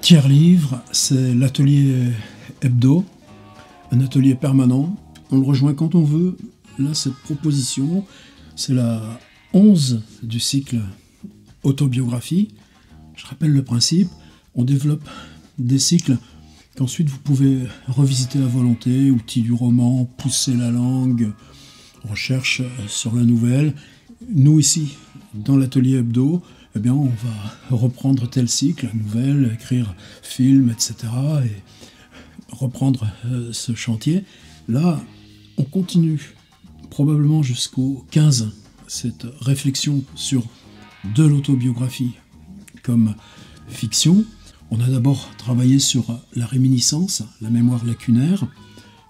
tiers livre, c'est l'atelier hebdo, un atelier permanent. On le rejoint quand on veut. Là, cette proposition, c'est la 11 du cycle autobiographie. Je rappelle le principe, on développe des cycles qu'ensuite vous pouvez revisiter à volonté, outils du roman, pousser la langue, recherche sur la nouvelle. Nous ici, dans l'atelier hebdo, eh bien, on va reprendre tel cycle, nouvelle, écrire film, etc. et reprendre ce chantier. Là, on continue probablement jusqu'au 15, cette réflexion sur de l'autobiographie comme fiction. On a d'abord travaillé sur la réminiscence, la mémoire lacunaire.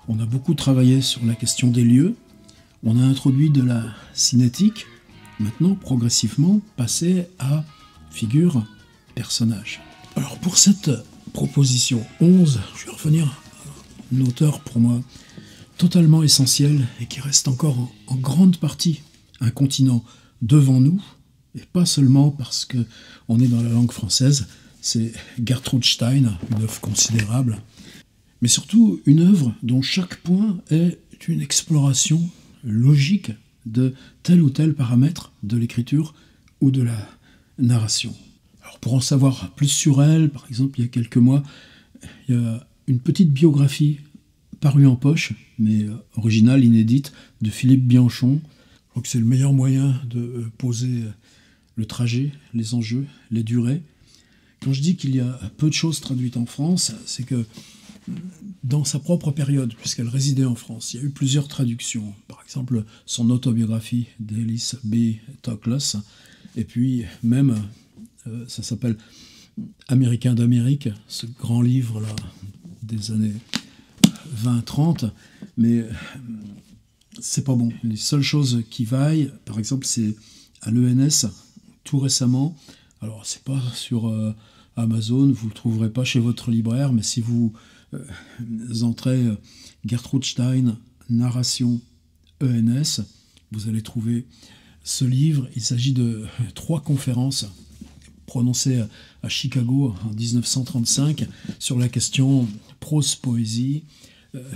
On a beaucoup travaillé sur la question des lieux. On a introduit de la cinétique. Maintenant, progressivement, passer à figure, personnage. Alors, pour cette proposition 11, je vais revenir à un auteur pour moi totalement essentiel et qui reste encore en grande partie un continent devant nous, et pas seulement parce qu'on est dans la langue française. C'est Gertrude Stein, une œuvre considérable, mais surtout une œuvre dont chaque point est une exploration logique de tel ou tel paramètre de l'écriture ou de la narration. Alors pour en savoir plus sur elle, par exemple, il y a quelques mois, il y a une petite biographie parue en poche, mais originale, inédite, de Philippe Bianchon. Je crois que c'est le meilleur moyen de poser le trajet, les enjeux, les durées. Quand je dis qu'il y a peu de choses traduites en France, c'est que dans sa propre période, puisqu'elle résidait en France, il y a eu plusieurs traductions. Par exemple, son autobiographie d'Alice B. Toklas, et puis même, ça s'appelle Américain d'Amérique, ce grand livre-là des années 20-30, mais c'est pas bon. Les seules choses qui vaillent, par exemple, c'est à l'ENS, tout récemment. Alors, c'est pas sur Amazon, vous le trouverez pas chez votre libraire, mais si vous entrez Gertrude Stein, narration ENS, vous allez trouver ce livre. Il s'agit de 3 conférences prononcées à Chicago en 1935 sur la question prose-poésie,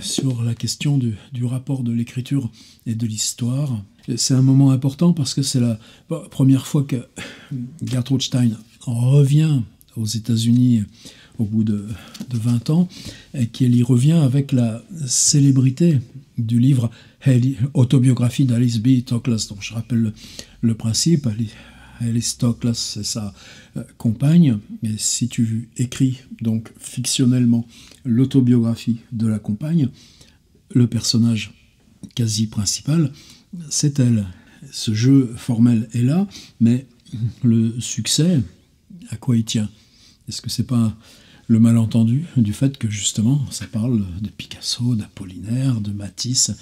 sur la question du rapport de l'écriture et de l'histoire. C'est un moment important parce que c'est la première fois que Gertrude Stein revient aux États-Unis au bout de 20 ans, et qu'elle y revient avec la célébrité du livre Autobiographie d'Alice B. Toklas. Donc je rappelle le principe. Alice Toklas, c'est sa compagne, et si tu écris donc fictionnellement l'autobiographie de la compagne, le personnage quasi principal, c'est elle. Ce jeu formel est là, mais le succès, à quoi il tient? Est-ce que c'est pas le malentendu du fait que justement ça parle de Picasso, d'Apollinaire, de Matisse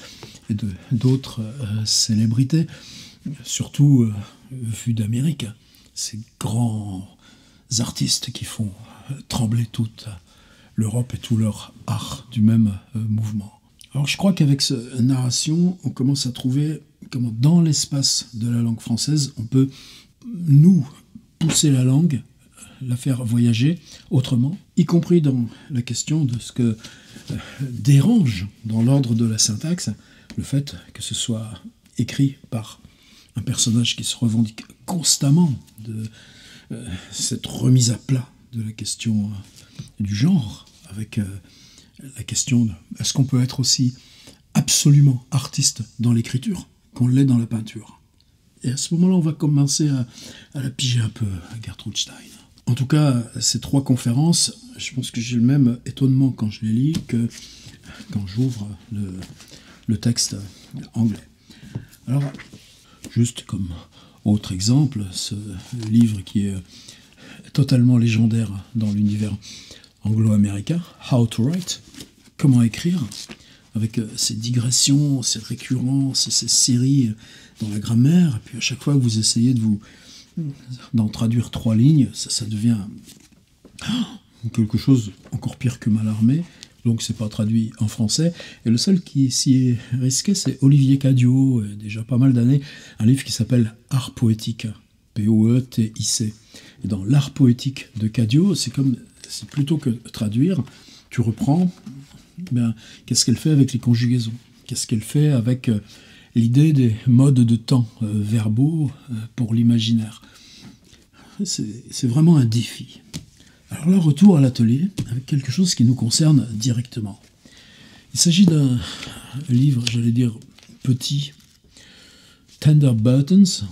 et d'autres célébrités, surtout vues d'Amérique, ces grands artistes qui font trembler toute l'Europe et tout leur art du même mouvement. Alors je crois qu'avec cette narration, on commence à trouver comment dans l'espace de la langue française, on peut nous pousser la langue, la faire voyager autrement, y compris dans la question de ce que dérange dans l'ordre de la syntaxe, le fait que ce soit écrit par un personnage qui se revendique constamment de cette remise à plat de la question du genre, avec la question de est-ce qu'on peut être aussi absolument artiste dans l'écriture qu'on l'est dans la peinture. Et à ce moment-là, on va commencer à la piger un peu, Gertrude Stein. En tout cas, ces 3 conférences, je pense que j'ai le même étonnement quand je les lis que quand j'ouvre le texte anglais. Alors, juste comme autre exemple, ce livre qui est totalement légendaire dans l'univers anglo-américain, How to Write, comment écrire, avec ces digressions, ces récurrences, ces séries dans la grammaire, et puis à chaque fois que vous essayez d'en traduire 3 lignes, ça devient quelque chose encore pire que Mallarmé, donc c'est pas traduit en français, et le seul qui s'y est risqué, c'est Olivier Cadiot, déjà pas mal d'années, un livre qui s'appelle Art poétique, Poetic, et dans l'art poétique de Cadiot, c'est comme c'est plutôt que traduire, tu reprends, qu'est-ce qu'elle fait avec les conjugaisons? Qu'est-ce qu'elle fait avec l'idée des modes de temps verbaux pour l'imaginaire? C'est vraiment un défi. Alors là, retour à l'atelier, avec quelque chose qui nous concerne directement. Il s'agit d'un livre, j'allais dire, petit, Tender Buttons.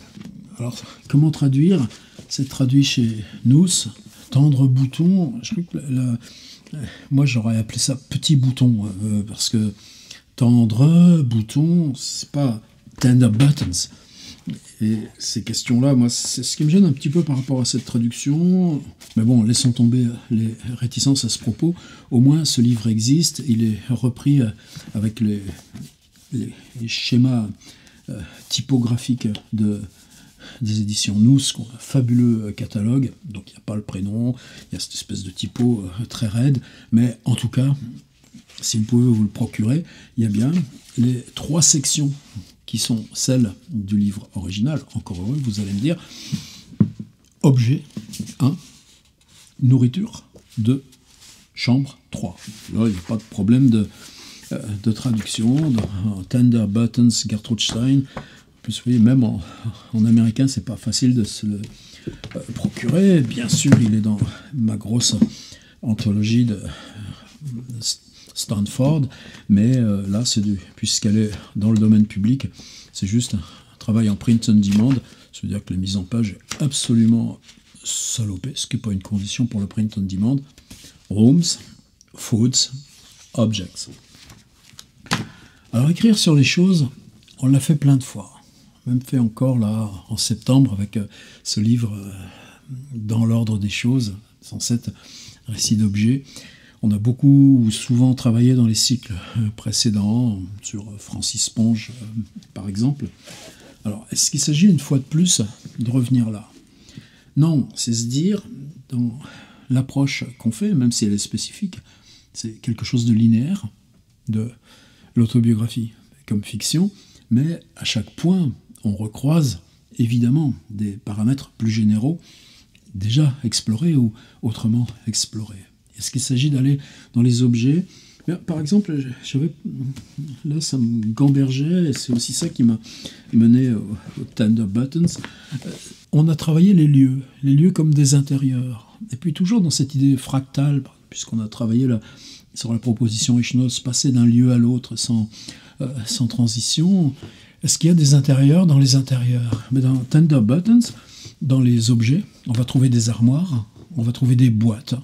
Alors, comment traduire? C'est traduit chez Nous, Tendre Bouton. Je crois que moi, j'aurais appelé ça Petit Bouton, parce que Tendre Bouton, c'est pas Tender Buttons. Et ces questions-là, moi, c'est ce qui me gêne un petit peu par rapport à cette traduction. Mais bon, laissons tomber les réticences à ce propos. Au moins, ce livre existe. Il est repris avec les schémas typographiques des éditions Nous, un fabuleux catalogue. Donc, il n'y a pas le prénom, il y a cette espèce de typo très raide. Mais en tout cas, si vous pouvez vous le procurer, il y a bien les 3 sections qui sont celles du livre original. Encore heureux, vous allez me dire. Objet 1, nourriture 2, chambre 3. Là, il n'y a pas de problème de traduction. Dans Tender Buttons, Gertrude Stein. En plus, vous voyez, même en américain, c'est pas facile de se le procurer. Bien sûr, il est dans ma grosse anthologie de Stanford, mais là, puisqu'elle est dans le domaine public, c'est juste un travail en print on demand. Ça veut dire que la mise en page est absolument salopée, ce qui n'est pas une condition pour le print on demand. Rooms, foods, objects. Alors, écrire sur les choses, on l'a fait plein de fois. Même fait encore là en septembre avec ce livre Dans l'ordre des choses, 107 récits d'objets. On a beaucoup ou souvent travaillé dans les cycles précédents, sur Francis Ponge par exemple. Alors, est-ce qu'il s'agit une fois de plus de revenir là? Non, c'est se dire, dans l'approche qu'on fait, même si elle est spécifique, c'est quelque chose de linéaire, de l'autobiographie comme fiction, mais à chaque point, on recroise évidemment des paramètres plus généraux, déjà explorés ou autrement explorés. Est-ce qu'il s'agit d'aller dans les objets? Par exemple, là ça me gambergeait, et c'est aussi ça qui m'a mené au Tender Buttons. On a travaillé les lieux comme des intérieurs. Et puis toujours dans cette idée fractale, puisqu'on a travaillé là, sur la proposition Echnoz, passer d'un lieu à l'autre sans transition. Est-ce qu'il y a des intérieurs dans les intérieurs? Mais dans Tender Buttons, dans les objets, on va trouver des armoires, on va trouver des boîtes.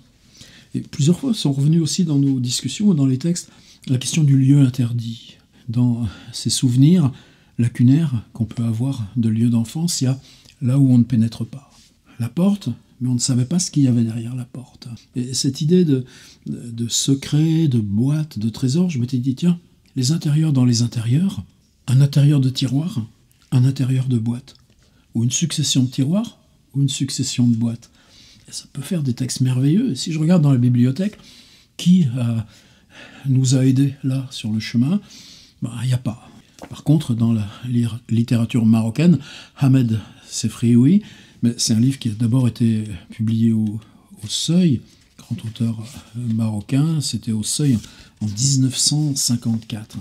Et plusieurs fois sont revenus aussi dans nos discussions, dans les textes, la question du lieu interdit. Dans ces souvenirs lacunaires qu'on peut avoir de lieux d'enfance, il y a là où on ne pénètre pas. La porte, mais on ne savait pas ce qu'il y avait derrière la porte. Et cette idée de secret, de boîte, de trésor, je m'étais dit, tiens, les intérieurs dans les intérieurs, un intérieur de tiroir, un intérieur de boîte, ou une succession de tiroirs, ou une succession de boîtes. Et ça peut faire des textes merveilleux. Et si je regarde dans la bibliothèque, qui nous a aidés là sur le chemin, il n'y a pas. Par contre, dans la littérature marocaine, Ahmed Sefrioui, mais c'est un livre qui a d'abord été publié au Seuil, grand auteur marocain, c'était au Seuil en 1954.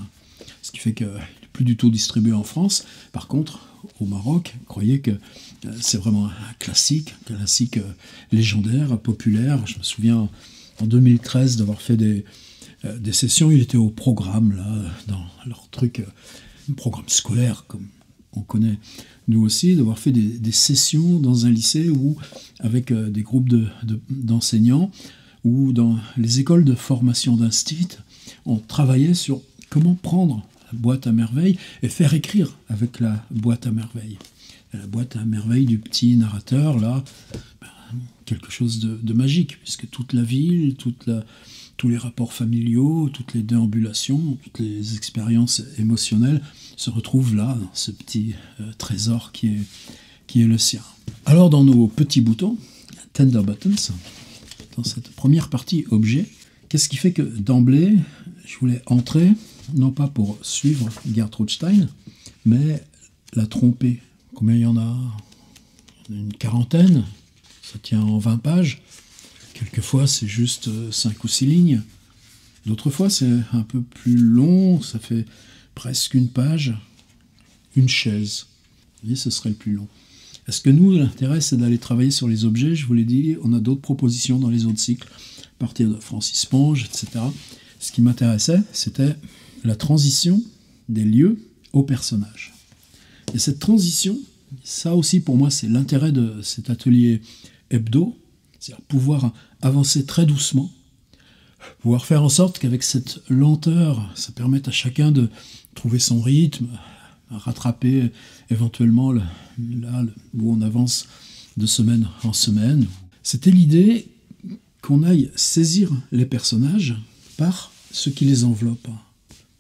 Ce qui fait qu'il n'est plus du tout distribué en France. Par contre, au Maroc, croyez que c'est vraiment un classique légendaire, populaire. Je me souviens en 2013 d'avoir fait des sessions, il était au programme, là, dans leur truc, programme scolaire, comme on connaît nous aussi, d'avoir fait des sessions dans un lycée ou avec des groupes d'enseignants ou dans les écoles de formation d'instit, on travaillait sur comment prendre la boîte à merveille et faire écrire avec la boîte à merveille. Et la boîte à merveille du petit narrateur, là, quelque chose de magique, puisque toute la ville, tous les rapports familiaux, toutes les déambulations, toutes les expériences émotionnelles se retrouvent là, dans ce petit trésor qui est le sien. Alors dans nos petits boutons, Tender Buttons, dans cette première partie objet, qu'est-ce qui fait que d'emblée, je voulais entrer, non pas pour suivre Gertrude Stein, mais la tromper. Combien il y en a? Une quarantaine, ça tient en 20 pages. Quelquefois, c'est juste 5 ou 6 lignes. D'autres fois, c'est un peu plus long, ça fait presque une page, une chaise. Vous voyez, ce serait le plus long. Est-ce que nous, l'intérêt, c'est d'aller travailler sur les objets? Je vous l'ai dit, on a d'autres propositions dans les autres cycles, à partir de Francis Ponge, etc. Ce qui m'intéressait, c'était la transition des lieux aux personnages. Et cette transition, ça aussi pour moi, c'est l'intérêt de cet atelier hebdo, c'est-à-dire pouvoir avancer très doucement, pouvoir faire en sorte qu'avec cette lenteur, ça permette à chacun de trouver son rythme, rattraper éventuellement là où on avance de semaine en semaine. C'était l'idée qu'on aille saisir les personnages par ce qui les enveloppe.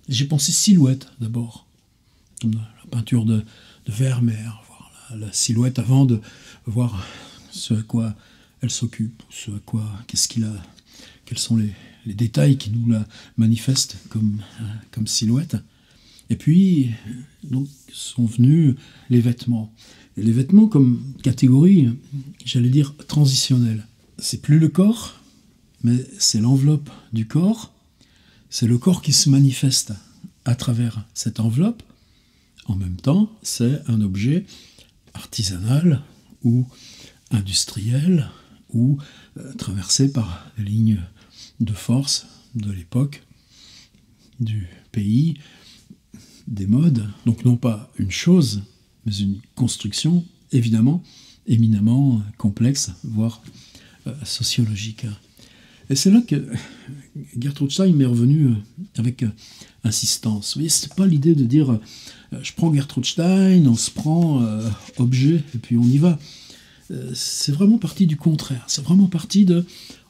J'ai pensé silhouette d'abord, comme la peinture de Vermeer, voir la silhouette avant de voir ce à quoi elle s'occupe, ce à quoi, quels sont les détails qui nous la manifestent comme silhouette. Et puis, donc, sont venus les vêtements. Et les vêtements comme catégorie, j'allais dire, transitionnelle. C'est plus le corps, mais c'est l'enveloppe du corps. C'est le corps qui se manifeste à travers cette enveloppe. En même temps, c'est un objet artisanal ou industriel ou traversé par les lignes de force de l'époque, du pays, des modes. Donc non pas une chose, mais une construction, évidemment, éminemment complexe, voire sociologique. Et c'est là que Gertrude Stein m'est revenue avec insistance. Vous voyez, c'est pas l'idée de dire je prends Gertrude Stein, on se prend objet, et puis on y va. C'est vraiment parti du contraire. C'est vraiment parti de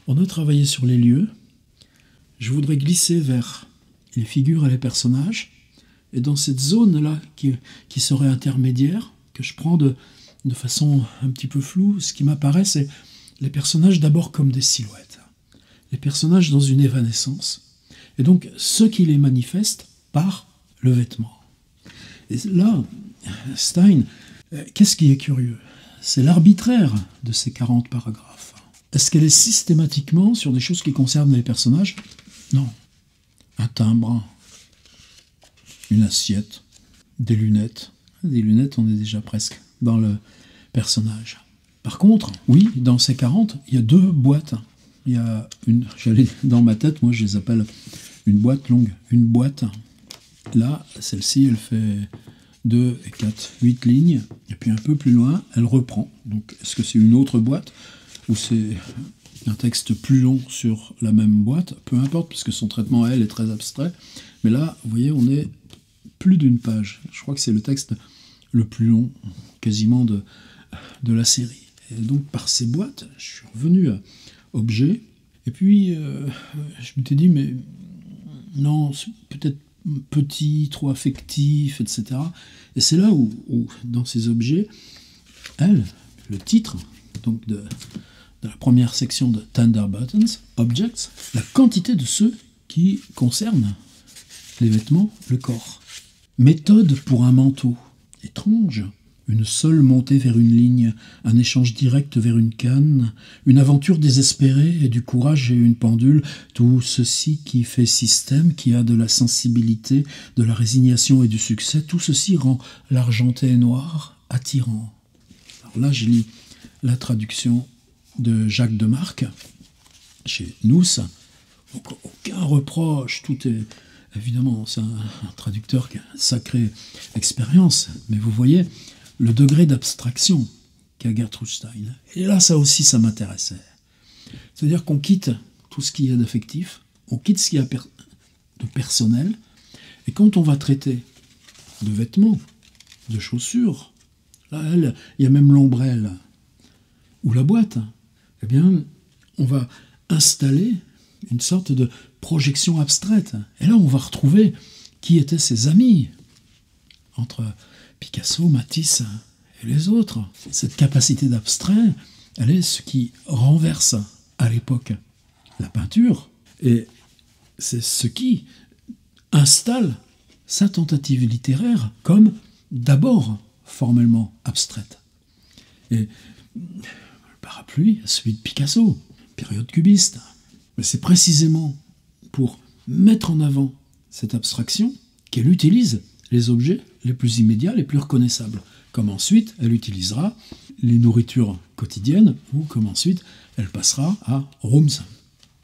on a travaillé sur les lieux, je voudrais glisser vers les figures et les personnages, et dans cette zone-là qui serait intermédiaire, que je prends de façon un petit peu floue, ce qui m'apparaît, c'est les personnages d'abord comme des silhouettes. Les personnages dans une évanescence, et donc ce qui les manifeste par le vêtement. Et là, Stein, qu'est-ce qui est curieux? C'est l'arbitraire de ces 40 paragraphes. Est-ce qu'elle est systématiquement sur des choses qui concernent les personnages? Non. Un timbre, une assiette, des lunettes. Des lunettes, on est déjà presque dans le personnage. Par contre, oui, dans ces 40, il y a 2 boîtes. Il y a une, dans ma tête, moi je les appelle une boîte longue. Une boîte, là, celle-ci, elle fait 2 et 4, 8 lignes. Et puis un peu plus loin, elle reprend. Donc est-ce que c'est une autre boîte ou c'est un texte plus long sur la même boîte? Peu importe, puisque son traitement, elle, est très abstrait. Mais là, vous voyez, on est plus d'une page. Je crois que c'est le texte le plus long, quasiment de la série. Et donc par ces boîtes, je suis revenu à objet, et puis je m'étais dit, mais non, c'est peut-être petit, trop affectif, etc. Et c'est là où dans ces objets, le titre donc de la première section de Tender Buttons, Objects, la quantité de ceux qui concernent les vêtements, le corps. Méthode pour un manteau. Étrange. Une seule montée vers une ligne, un échange direct vers une canne, une aventure désespérée et du courage et une pendule, tout ceci qui fait système, qui a de la sensibilité, de la résignation et du succès, tout ceci rend l'argenté et noir attirant. Alors là, je lis la traduction de Jacques Demarque, chez Nous. Donc aucun reproche, tout est... Évidemment, c'est un traducteur qui a une sacrée expérience, mais vous voyez le degré d'abstraction qu'a Gertrude Stein. Et là, ça aussi, ça m'intéressait. C'est-à-dire qu'on quitte tout ce qu'il y a d'affectif, on quitte ce qu'il y a de personnel, et quand on va traiter de vêtements, de chaussures, là, il y a même l'ombrelle ou la boîte, eh bien, on va installer une sorte de projection abstraite. Et là, on va retrouver qui étaient ses amis, entre Picasso, Matisse et les autres. Cette capacité d'abstrait, elle est ce qui renverse à l'époque la peinture, et c'est ce qui installe sa tentative littéraire comme d'abord formellement abstraite. Et le parapluie, celui de Picasso. période cubiste. Mais c'est précisément pour mettre en avant cette abstraction qu'elle utilise les objets les plus immédiats, les plus reconnaissables. Comme ensuite, elle utilisera les nourritures quotidiennes, ou comme ensuite, elle passera à rooms,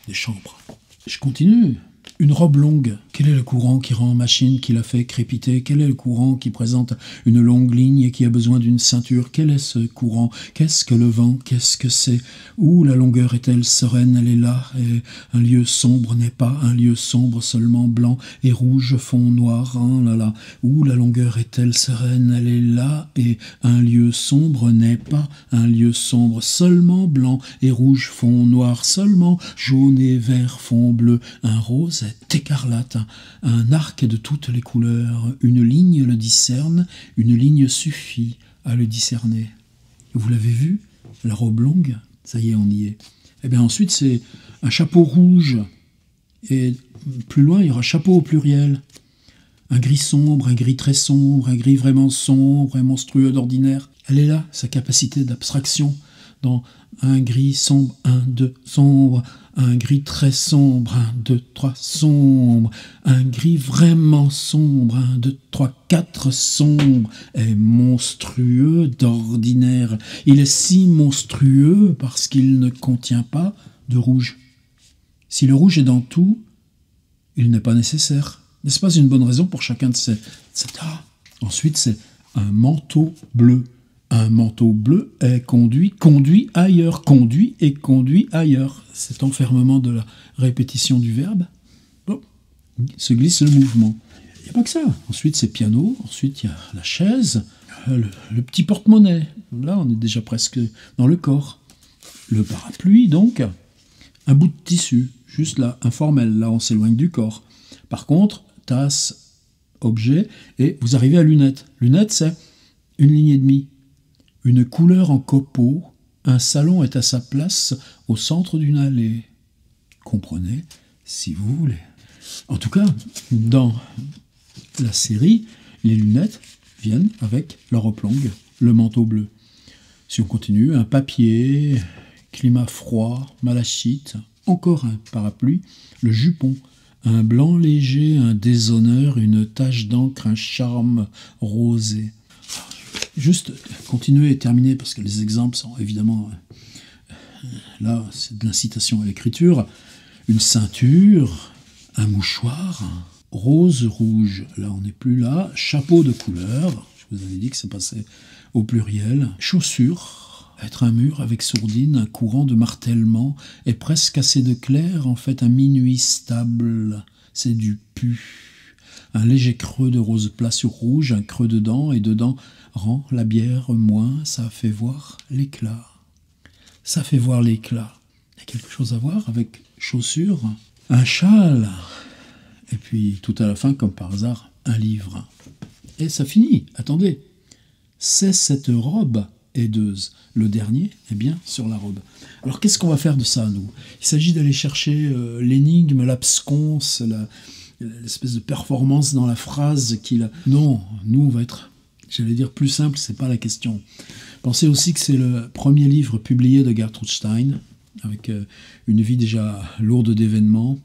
des chambres. Je continue. Une robe longue, quel est le courant qui rend machine, qui la fait crépiter? Quel est le courant qui présente une longue ligne et qui a besoin d'une ceinture? Quel est ce courant? Qu'est-ce que le vent? Qu'est-ce que c'est? Où la longueur est-elle sereine? Elle est là, et un lieu sombre n'est pas un lieu sombre, seulement blanc et rouge fond noir. Hein, là, là. Où la longueur est-elle sereine? Elle est là, et un lieu sombre n'est pas un lieu sombre, seulement blanc et rouge fond noir, seulement jaune et vert fond bleu, un rose est écarlate, un arc de toutes les couleurs, une ligne le discerne, une ligne suffit à le discerner. Vous l'avez vu, la robe longue, ça y est, on y est. Et bien ensuite, c'est un chapeau rouge, et plus loin, il y aura chapeau au pluriel. Un gris sombre, un gris très sombre, un gris vraiment sombre et monstrueux d'ordinaire. Elle est là, sa capacité d'abstraction, dans un gris sombre, 1, 2, sombre, un gris très sombre, 1, 2, 3, sombre, un gris vraiment sombre, 1, 2, 3, 4, sombre, et monstrueux d'ordinaire. Il est si monstrueux parce qu'il ne contient pas de rouge. Si le rouge est dans tout, il n'est pas nécessaire. N'est-ce pas une bonne raison pour chacun de ces... Ensuite, c'est un manteau bleu. Un manteau bleu est conduit ailleurs, conduit et conduit ailleurs. Cet enfermement de la répétition du verbe se glisse le mouvement. Il n'y a pas que ça. Ensuite, c'est piano. Ensuite, il y a la chaise, le petit porte-monnaie. Là, on est déjà presque dans le corps. Le parapluie, donc, un bout de tissu, juste là, informel. Là, on s'éloigne du corps. Par contre, tasse, objet, et vous arrivez à lunettes. Lunettes, c'est une ligne et demie. Une couleur en copeaux, un salon est à sa place au centre d'une allée. Comprenez, si vous voulez. En tout cas, dans la série, les lunettes viennent avec la robe longue, le manteau bleu. Si on continue, un papier, climat froid, malachite, encore un parapluie, le jupon, un blanc léger, un déshonneur, une tache d'encre, un charme rosé. Juste continuer et terminer, parce que les exemples sont évidemment... Là, c'est de l'incitation à l'écriture. Une ceinture, un mouchoir, rose, rouge. Là, on n'est plus là. Chapeau de couleur. Je vous avais dit que ça passait au pluriel. Chaussures. Être un mur avec sourdine, un courant de martèlement, et presque assez de clair, en fait, un minuit stable. C'est du pu. Un léger creux de rose plat sur rouge, un creux dedans, et dedans rend la bière moins, ça fait voir l'éclat. Ça fait voir l'éclat. Il y a quelque chose à voir avec chaussures, un châle, et puis tout à la fin, comme par hasard, un livre. Et ça finit, attendez. C'est cette robe aideuse. Le dernier est bien sur la robe. Alors qu'est-ce qu'on va faire de ça, nous? Il s'agit d'aller chercher l'énigme, l'absconce, l'espèce de performance dans la phrase qu'il a. Non, nous on va être, j'allais dire plus simple, c'est pas la question. Pensez aussi que c'est le premier livre publié de Gertrude Stein, avec une vie déjà lourde d'événements,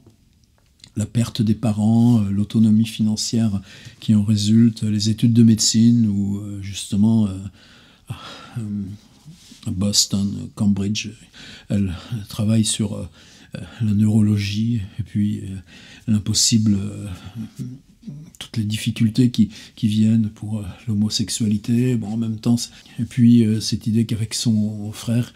la perte des parents, l'autonomie financière qui en résulte, les études de médecine, ou justement à Boston, Cambridge, elle travaille sur la neurologie, et puis l'impossible, toutes les difficultés qui viennent pour l'homosexualité, bon, en même temps, et puis cette idée qu'avec son frère,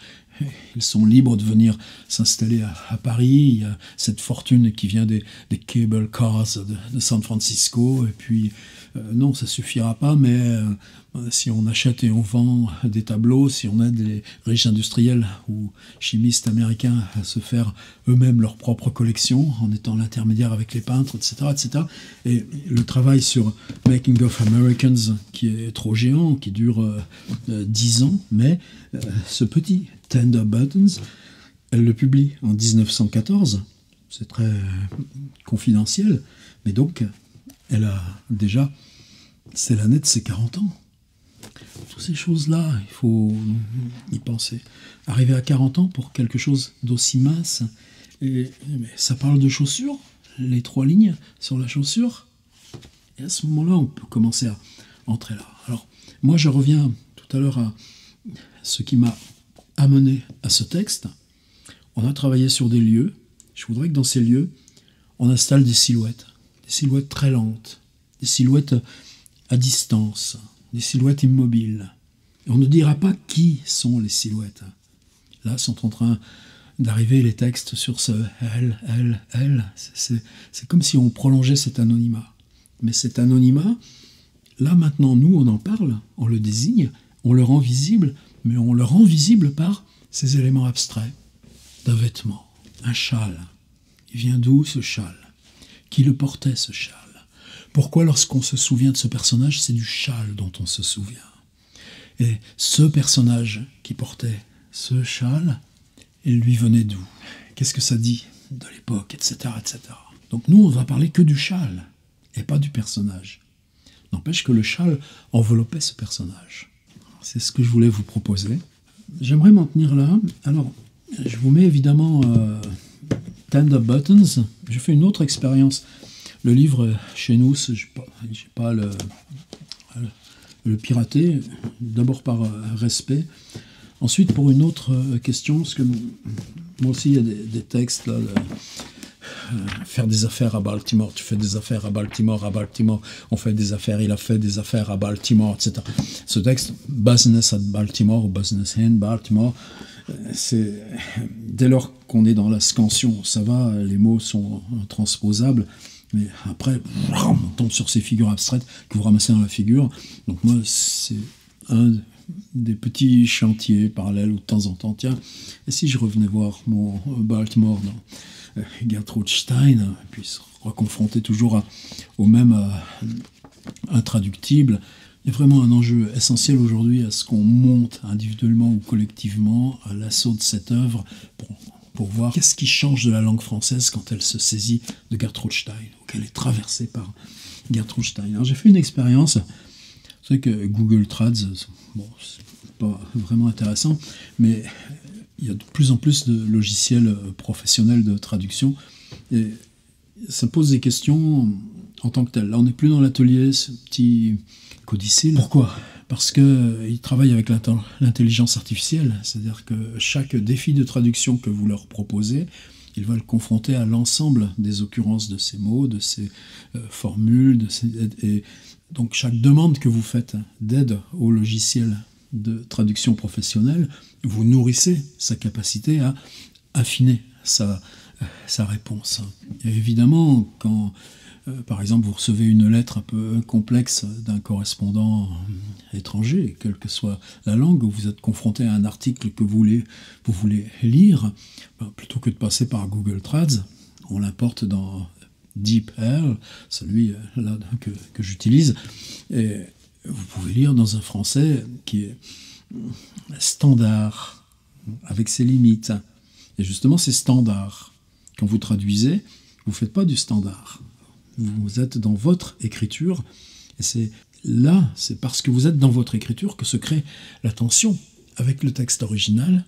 ils sont libres de venir s'installer à Paris. Il y a cette fortune qui vient des cable cars de San Francisco, et puis non, ça suffira pas, mais si on achète et on vend des tableaux, si on aide les riches industriels ou chimistes américains à se faire eux-mêmes leur propre collection, en étant l'intermédiaire avec les peintres, etc., etc. Et le travail sur Making of Americans, qui est trop géant, qui dure 10 ans, mais ce petit Tender Buttons, elle le publie en 1914, c'est très confidentiel, mais donc elle a déjà, c'est l'année de ses 40 ans. Toutes ces choses-là, il faut y penser. Arriver à 40 ans pour quelque chose d'aussi mince, mais ça parle de chaussures, les 3 lignes sur la chaussure, et à ce moment-là, on peut commencer à entrer là. Alors, moi, je reviens tout à l'heure à ce qui m'a amené à ce texte. On a travaillé sur des lieux. Je voudrais que dans ces lieux, on installe des silhouettes très lentes, des silhouettes à distance, des silhouettes immobiles. Et on ne dira pas qui sont les silhouettes. Là sont en train d'arriver les textes sur ce elle. C'est comme si on prolongeait cet anonymat. Mais cet anonymat, là maintenant, nous, on en parle, on le désigne, on le rend visible, mais on le rend visible par ces éléments abstraits d'un vêtement, un châle. Il vient d'où ce châle? Qui le portait, ce châle? Pourquoi, lorsqu'on se souvient de ce personnage, c'est du châle dont on se souvient? Et ce personnage qui portait ce châle, il lui venait d'où? Qu'est-ce que ça dit de l'époque, etc., etc. Donc nous, on va parler que du châle, et pas du personnage. N'empêche que le châle enveloppait ce personnage. C'est ce que je voulais vous proposer. J'aimerais m'en tenir là. Alors, je vous mets évidemment Tender Buttons. Je fais une autre expérience. Le livre, chez nous, je n'ai pas le pirater, d'abord par respect. Ensuite, pour une autre question, parce que moi aussi, il y a des textes, là, faire des affaires à Baltimore, tu fais des affaires à Baltimore, on fait des affaires, il a fait des affaires à Baltimore, etc. Ce texte, Business at Baltimore, ou Business in Baltimore, c'est, dès lors qu'on est dans la scansion, ça va, les mots sont transposables, mais après, on tombe sur ces figures abstraites que vous ramassez dans la figure. Donc moi, c'est un des petits chantiers parallèles où de temps en temps, tiens, et si je revenais voir mon Baltimore dans Gertrude Stein, et puis se reconfronter toujours au même intraductible. Il y a vraiment un enjeu essentiel aujourd'hui à ce qu'on monte individuellement ou collectivement à l'assaut de cette œuvre pour voir qu'est-ce qui change de la langue française quand elle se saisit de Gertrude Stein, ou qu'elle est traversée par Gertrude Stein. Alors j'ai fait une expérience, vous savez que Google Trad, bon, c'est pas vraiment intéressant, mais il y a de plus en plus de logiciels professionnels de traduction, et ça pose des questions en tant que tel. Là, on n'est plus dans l'atelier, ce petit codicile. Pourquoi ? Parce qu'ils travaillent avec l'intelligence artificielle, c'est-à-dire que chaque défi de traduction que vous leur proposez, ils vont le confronter à l'ensemble des occurrences de ces mots, de ces formules, et donc chaque demande que vous faites d'aide au logiciel de traduction professionnelle, vous nourrissez sa capacité à affiner sa réponse. Et évidemment, quand par exemple vous recevez une lettre un peu complexe d'un correspondant étranger, quelle que soit la langue, où vous êtes confronté à un article que vous voulez lire, plutôt que de passer par Google Trad, on l'importe dans DeepL, celui là que j'utilise, et vous pouvez lire dans un français qui est standard, avec ses limites. Et justement, c'est standard. Quand vous traduisez, vous ne faites pas du standard. Vous êtes dans votre écriture, et c'est parce que vous êtes dans votre écriture que se crée la tension avec le texte original,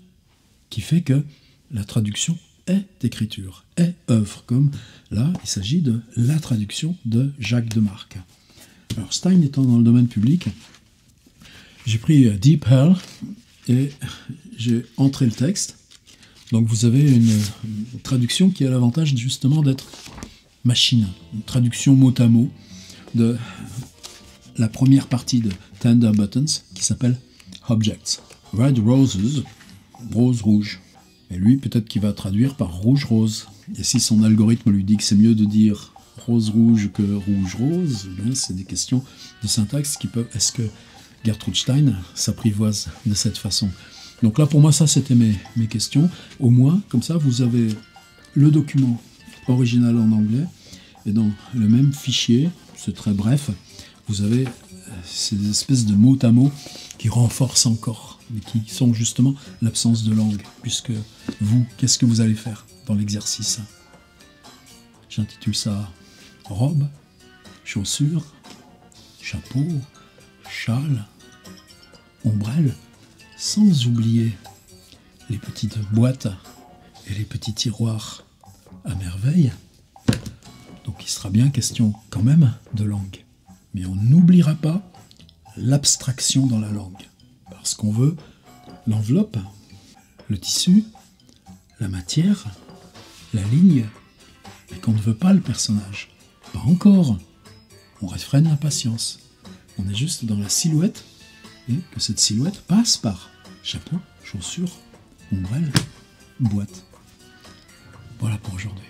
qui fait que la traduction est écriture, est œuvre, comme là, il s'agit de la traduction de Jacques Demarque. Alors, Stein étant dans le domaine public, j'ai pris DeepL et j'ai entré le texte. Donc vous avez une traduction qui a l'avantage justement d'être machine, une traduction mot à mot de la première partie de Tender Buttons qui s'appelle Objects. Red Roses, rose rouge. Et lui, peut-être qu'il va traduire par rouge rose. Et si son algorithme lui dit que c'est mieux de dire rose rouge que rouge rose, eh bien c'est des questions de syntaxe qui peuvent... Est-ce que Gertrude Stein s'apprivoise de cette façon? Donc là, pour moi, ça, c'était mes questions. Au moins, comme ça, vous avez le document original en anglais, et dans le même fichier, c'est très bref, vous avez ces espèces de mots à mots qui renforcent encore, mais qui sont justement l'absence de langue, puisque vous, qu'est-ce que vous allez faire dans l'exercice? J'intitule ça robe, chaussures, chapeau, châle, ombrelle, sans oublier les petites boîtes et les petits tiroirs à merveille. Donc il sera bien question quand même de langue. Mais on n'oubliera pas l'abstraction dans la langue. Parce qu'on veut l'enveloppe, le tissu, la matière, la ligne, et qu'on ne veut pas le personnage. Pas encore. On réfrène l'impatience. On est juste dans la silhouette, et que cette silhouette passe par chapeau, chaussures, ombrelle, boîte. Voilà pour aujourd'hui.